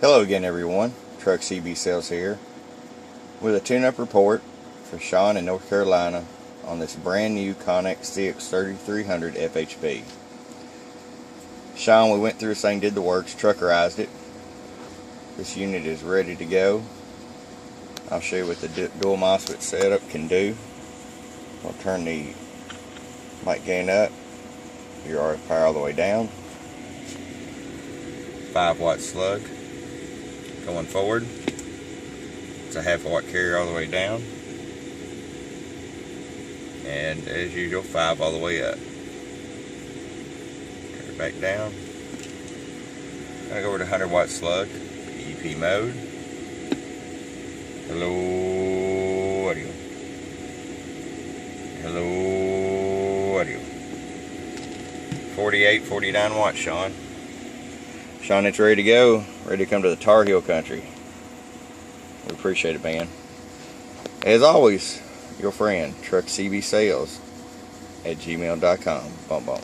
Hello again everyone, Truck CB Sales here with a tune-up report for Shawn in North Carolina on this brand new Connex cx-3300fhp. Shawn, we went through this thing, did the works, truckerized it. This unit is ready to go. I'll show you what the dual MOSFET setup can do. I'll turn the mic gain up, your RF power all the way down, 5-watt slug going forward. It's a 1/2-watt carrier all the way down, and as usual 5 all the way up. Turn it back down. I'm going to go over to 100-watt slug, EP mode. Hello audio. Hello audio. 48, 49 watts, Shawn. Shawn, it's ready to go. Ready to come to the Tar Heel country. We appreciate it, man. As always, your friend, truckcbsales@gmail.com. Bump bump.